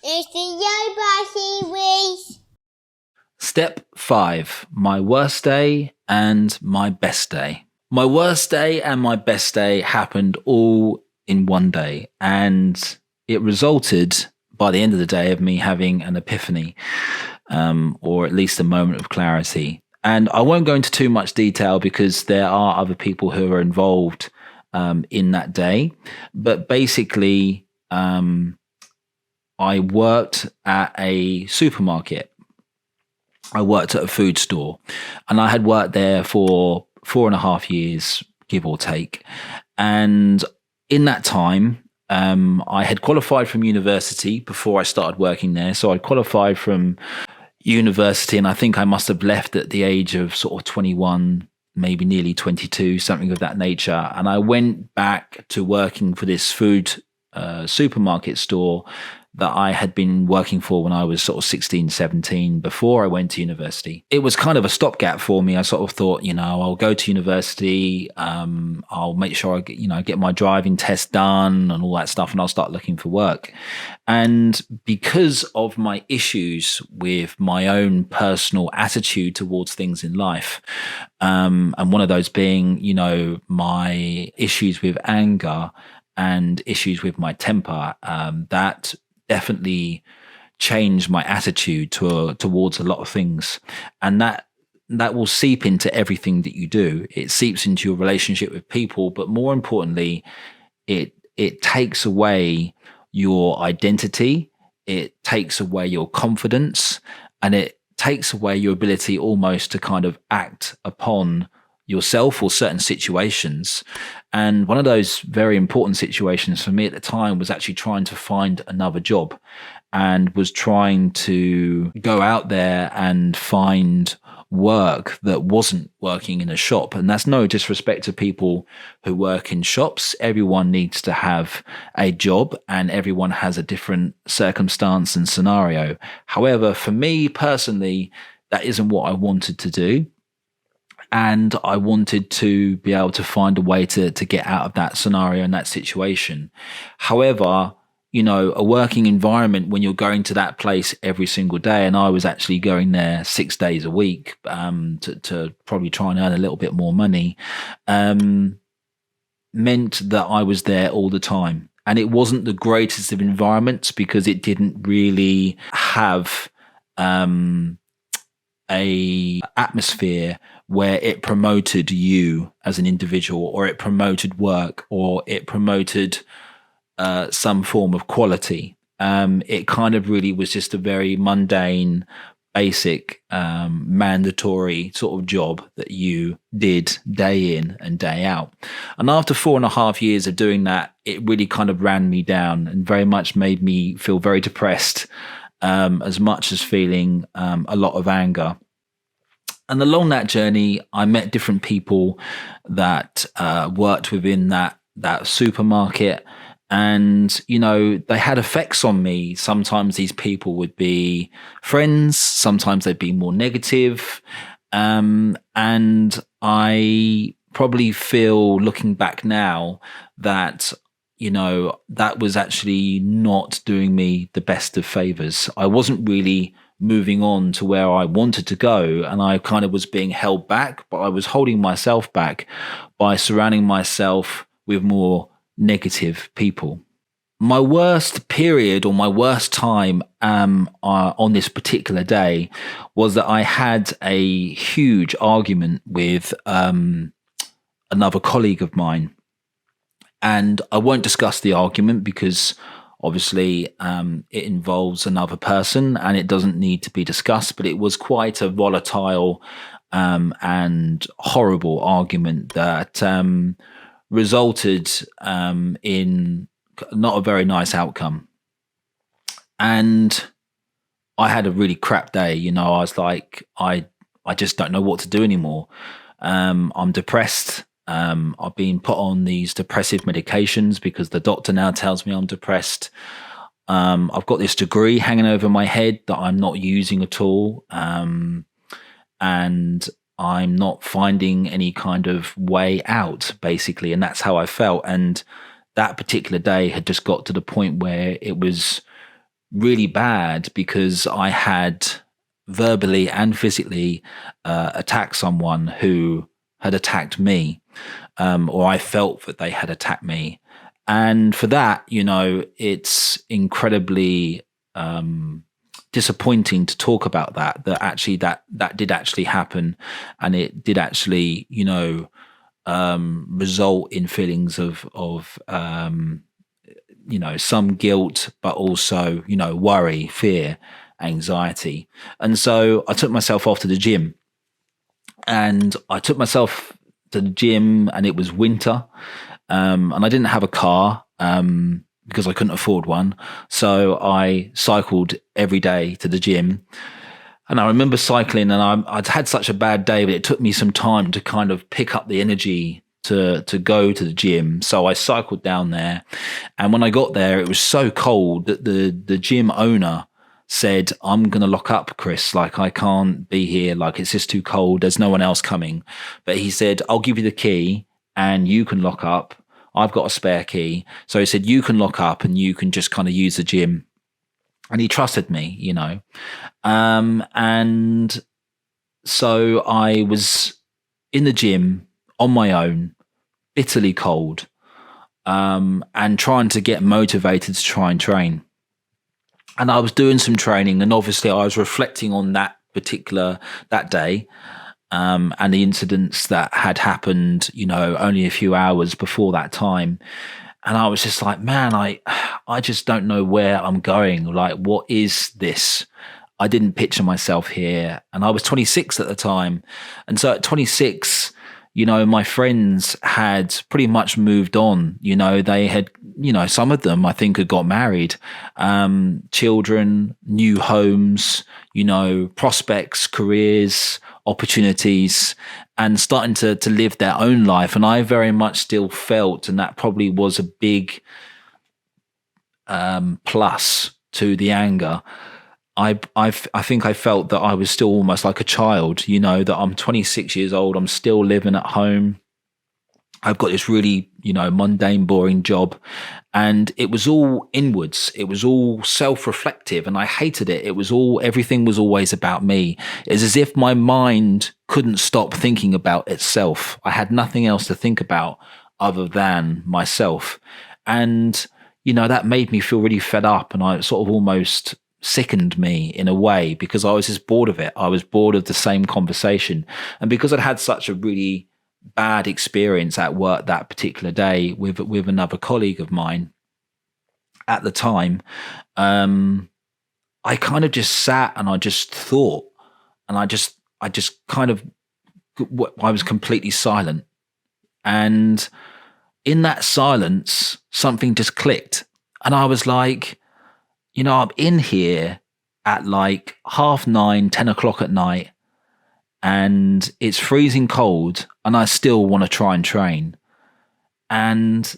It's the Yoba series. Step 5, my worst day and my best day. My worst day and my best day happened all in one day, and it resulted by the end of the day of me having an epiphany, or at least a moment of clarity. And I won't go into too much detail because there are other people who are involved in that day. But basically, I worked at a supermarket. I worked at a food store, and I had worked there for 4.5 years, give or take. And in that time, I had qualified from university before I started working there. So I qualified from university, and I think I must have left at the age of sort of 21, maybe nearly 22, something of that nature. And I went back to working for this food supermarket store that I had been working for when I was sort of 16, 17, before I went to university. It was kind of a stopgap for me. I sort of thought, I'll go to university, I'll make sure I get my driving test done and all that stuff, and I'll start looking for work. And because of my issues with my own personal attitude towards things in life, and one of those being, my issues with anger and issues with my temper, that definitely changed my attitude towards a lot of things. And that will seep into everything that you do. It seeps into your relationship with people, but more importantly, it takes away your identity, it takes away your confidence, and it takes away your ability almost to kind of act upon yourself or certain situations. And one of those very important situations for me at the time was actually trying to find another job, and was trying to go out there and find work that wasn't working in a shop. And that's no disrespect to people who work in shops. Everyone needs to have a job, and everyone has a different circumstance and scenario. However, for me personally, that isn't what I wanted to do. And I wanted to be able to find a way to get out of that scenario and that situation. However, a working environment when you're going to that place every single day, and I was actually going there 6 days a week to probably try and earn a little bit more money, meant that I was there all the time. And it wasn't the greatest of environments because it didn't really have a atmosphere where it promoted you as an individual, or it promoted work, or it promoted some form of quality. It kind of really was just a very mundane, basic, mandatory sort of job that you did day in and day out. And after 4.5 years of doing that, it really kind of ran me down and very much made me feel very depressed, as much as feeling a lot of anger. And along that journey, I met different people that worked within that supermarket. And, they had effects on me. Sometimes these people would be friends. Sometimes they'd be more negative. And I probably feel, looking back now, that that was actually not doing me the best of favors. I wasn't really moving on to where I wanted to go, and I kind of was being held back, but I was holding myself back by surrounding myself with more negative people. My worst period, or my worst time on this particular day, was that I had a huge argument with another colleague of mine. And I won't discuss the argument because obviously it involves another person and it doesn't need to be discussed, but it was quite a volatile and horrible argument that resulted in not a very nice outcome. And I had a really crap day. I was like, I just don't know what to do anymore. I'm depressed. I've been put on these depressive medications because the doctor now tells me I'm depressed. I've got this degree hanging over my head that I'm not using at all. And I'm not finding any kind of way out, basically. And that's how I felt. And that particular day had just got to the point where it was really bad because I had verbally and physically attacked someone who had attacked me, or I felt that they had attacked me. And for that, it's incredibly disappointing to talk about that actually that did actually happen, and it did actually result in feelings of some guilt, but also worry, fear, anxiety. And so I took myself off to the gym, and it was winter, and I didn't have a car because I couldn't afford one. So I cycled every day to the gym. And I remember cycling, and I'd had such a bad day, but it took me some time to kind of pick up the energy to go to the gym. So I cycled down there. And when I got there, it was so cold that the gym owner said, "I'm going to lock up, Chris. Like, I can't be here. Like, it's just too cold. There's no one else coming." But he said, "I'll give you the key and you can lock up. I've got a spare key." So he said, "You can lock up and you can just kind of use the gym." And he trusted me, and so I was in the gym on my own, bitterly cold, and trying to get motivated to try and train. And I was doing some training, and obviously I was reflecting on that day, and the incidents that had happened, only a few hours before that time. And I was just like, man, I just don't know where I'm going. Like, what is this? I didn't picture myself here. And I was 26 at the time. And so at 26, my friends had pretty much moved on. They had, some of them I think had got married, children, new homes, prospects, careers, opportunities, and starting to live their own life. And I very much still felt, and that probably was a big plus to the anger. I think I felt that I was still almost like a child, that I'm 26 years old. I'm still living at home. I've got this really, mundane, boring job. And it was all inwards. It was all self-reflective, and I hated it. Everything was always about me. It's as if my mind couldn't stop thinking about itself. I had nothing else to think about other than myself. And, that made me feel really fed up, and I sort of almost sickened me in a way, because I was just bored of it. I was bored of the same conversation. And because I'd had such a really bad experience at work that particular day with another colleague of mine at the time, I kind of just sat and I just thought, and I just kind of, I was completely silent. And in that silence, something just clicked. And I was like, I'm in here at like 9:30, 10 o'clock at night, and it's freezing cold, and I still want to try and train. And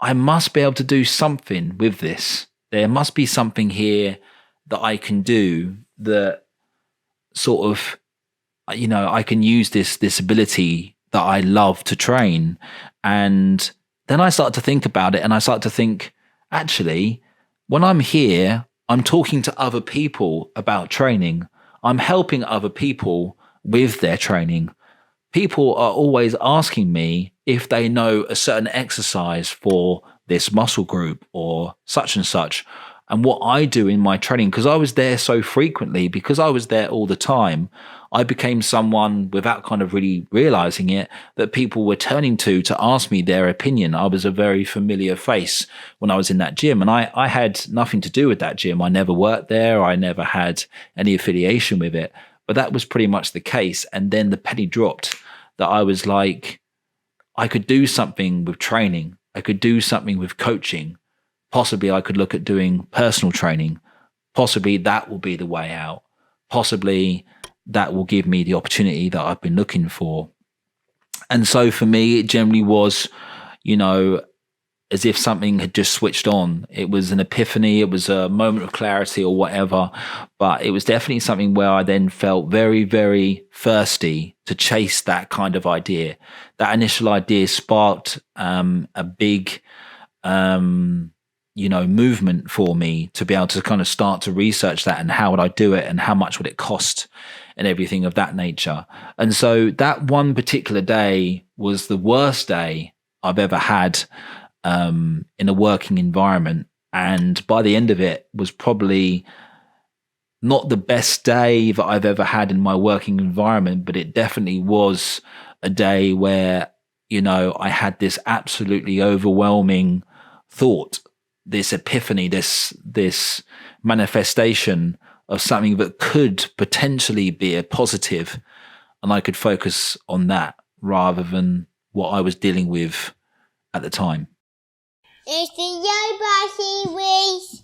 I must be able to do something with this. There must be something here that I can do that sort of, I can use this ability that I love to train. And then I start to think about it, and I start to think, actually, when I'm here, I'm talking to other people about training. I'm helping other people with their training. People are always asking me if they know a certain exercise for this muscle group or such and such, and what I do in my training. Because I was there so frequently, because I was there all the time, I became someone, without kind of really realizing it, that people were turning to ask me their opinion. I was a very familiar face when I was in that gym, and I had nothing to do with that gym. I never worked there. I never had any affiliation with it, but that was pretty much the case. And then the penny dropped that I was like, I could do something with training. I could do something with coaching. Possibly I could look at doing personal training. Possibly that will be the way out. Possibly that will give me the opportunity that I've been looking for. And so for me, it generally was, as if something had just switched on. It was an epiphany. It was a moment of clarity or whatever. But it was definitely something where I then felt very, very thirsty to chase that kind of idea. That initial idea sparked a big movement for me to be able to kind of start to research that, and how would I do it, and how much would it cost, and everything of that nature. And so that one particular day was the worst day I've ever had in a working environment. And by the end of it was probably not the best day that I've ever had in my working environment, but it definitely was a day where, I had this absolutely overwhelming thought, this epiphany, this manifestation of something that could potentially be a positive, and I could focus on that rather than what I was dealing with at the time. It's the Yo Bossy Wish.